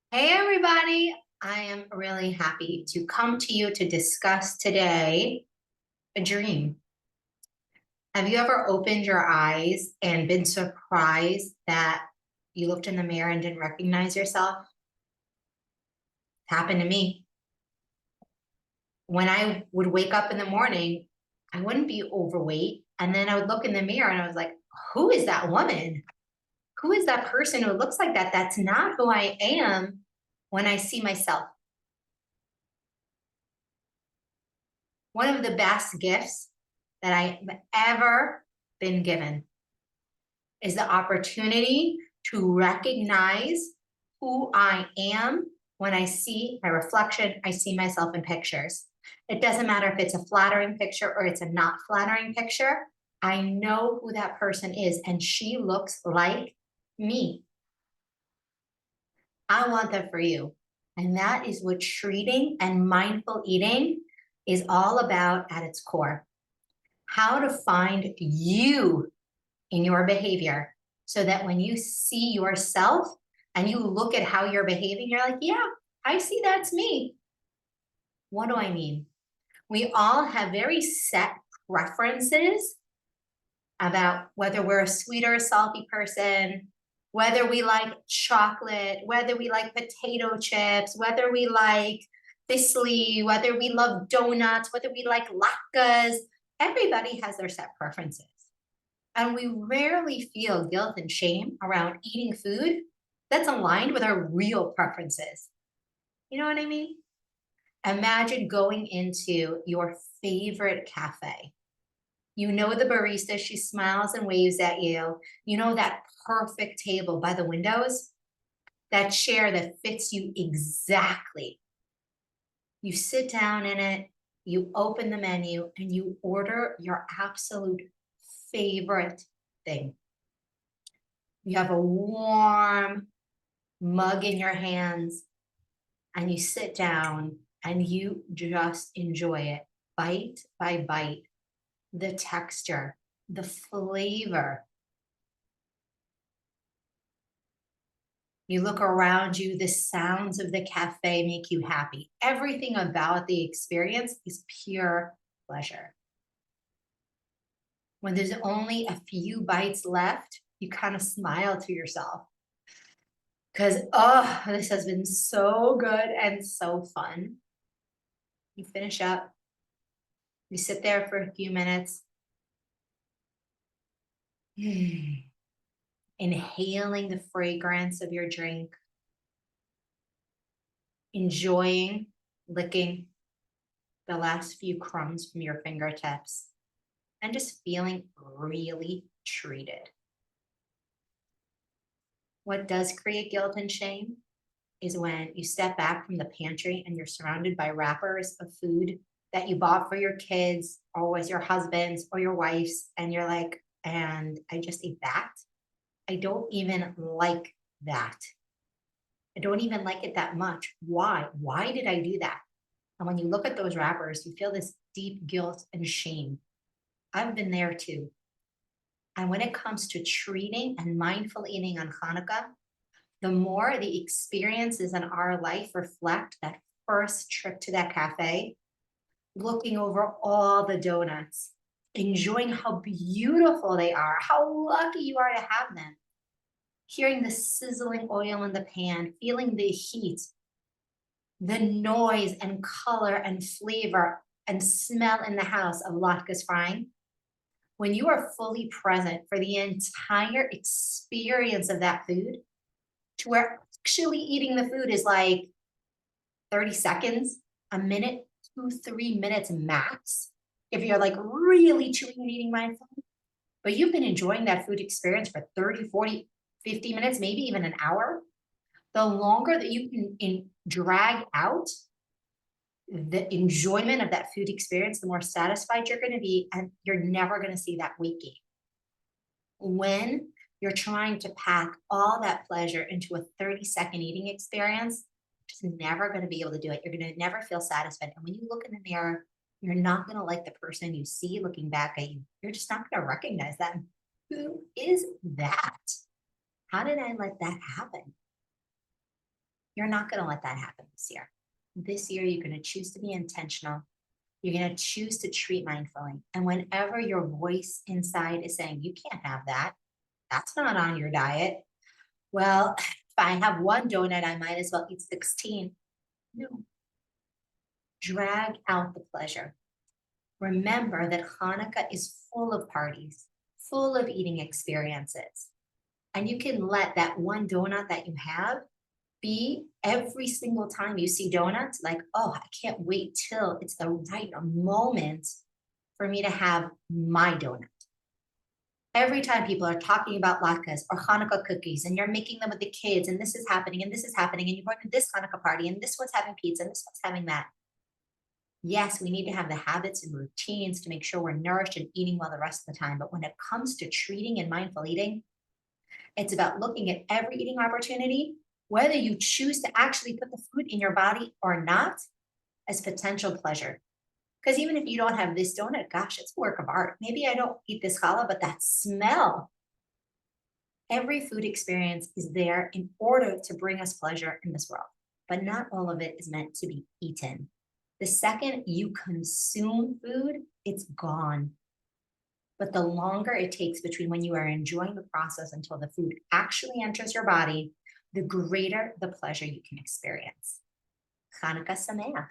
Hey, everybody. I am really happy to come to you to discuss today a dream. Have you ever opened your eyes and been surprised that you looked in the mirror and didn't recognize yourself? Happened to me. When I would wake up in the morning, I wouldn't be overweight. And then I would look in the mirror and I was like, who is that woman? Who is that person who looks like that? That's not who I am when I see myself. One of the best gifts that I've ever been given is the opportunity to recognize who I am when I see my reflection, I see myself in pictures. It doesn't matter if it's a flattering picture or it's a not flattering picture. I know who that person is, and she looks like me. I want that for you. And that is what treating and mindful eating is all about at its core. How to find you in your behavior so that when you see yourself and you look at how you're behaving, you're like, yeah, I see that's me. What do I mean? We all have very set preferences about whether we're a sweet or a salty person, whether we like chocolate, whether we like potato chips, whether we like Bisley, whether we love donuts, whether we like latkes. Everybody has their set preferences. And we rarely feel guilt and shame around eating food that's aligned with our real preferences. You know what I mean? Imagine going into your favorite cafe. You know the barista, she smiles and waves at you. You know that perfect table by the windows, that chair that fits you exactly. You sit down in it, you open the menu, and you order your absolute favorite thing. You have a warm mug in your hands and you sit down and you just enjoy it bite by bite, the texture, the flavor. You look around you, the sounds of the cafe make you happy. Everything about the experience is pure pleasure. When there's only a few bites left, you kind of smile to yourself because, oh, this has been so good and so fun. You finish up, you sit there for a few minutes, inhaling the fragrance of your drink, enjoying licking the last few crumbs from your fingertips, and just feeling really treated. What does create guilt and shame is when you step back from the pantry and you're surrounded by wrappers of food that you bought for your kids or was your husband's or your wife's, and you're like, and I just ate that. I don't even like that. I don't even like it that much. Why? Why did I do that? And when you look at those wrappers, you feel this deep guilt and shame. I've been there too. And when it comes to treating and mindful eating on Chanukah, the more the experiences in our life reflect that first trip to that cafe, looking over all the donuts, enjoying how beautiful they are, how lucky you are to have them, hearing the sizzling oil in the pan, feeling the heat, the noise and color and flavor and smell in the house of latkes frying. When you are fully present for the entire experience of that food, to where actually eating the food is like 30 seconds, a minute, 2, 3 minutes max, if you're like really chewing and eating mindfully, but you've been enjoying that food experience for 30, 40, 50 minutes, maybe even an hour, the longer that you can drag out the enjoyment of that food experience, the more satisfied you're going to be, and you're never going to see that weight gain. When you're trying to pack all that pleasure into a 30-second eating experience, you're just never going to be able to do it. You're going to never feel satisfied. And when you look in the mirror, you're not going to like the person you see looking back at you. You're just not going to recognize them. Who is that? How did I let that happen? You're not going to let that happen this year. This year, you're going to choose to be intentional. You're going to choose to treat mindfully. And whenever your voice inside is saying, you can't have that, that's not on your diet. Well, if I have one donut, I might as well eat 16. No, drag out the pleasure. Remember that Hanukkah is full of parties, full of eating experiences. And you can let that one donut that you have be every single time you see donuts, like, oh, I can't wait till it's the right moment for me to have my donut. Every time people are talking about latkes or Hanukkah cookies, and you're making them with the kids, and this is happening, and this is happening, and you're going to this Hanukkah party, and this one's having pizza, and this one's having that. Yes, we need to have the habits and routines to make sure we're nourished and eating well the rest of the time. But when it comes to treating and mindful eating, it's about looking at every eating opportunity, whether you choose to actually put the food in your body or not, as potential pleasure. Because even if you don't have this donut, gosh, it's a work of art. Maybe I don't eat this challah, but that smell. Every food experience is there in order to bring us pleasure in this world, but not all of it is meant to be eaten. The second you consume food, it's gone. But the longer it takes between when you are enjoying the process until the food actually enters your body, the greater the pleasure you can experience. Chanukah Sameach.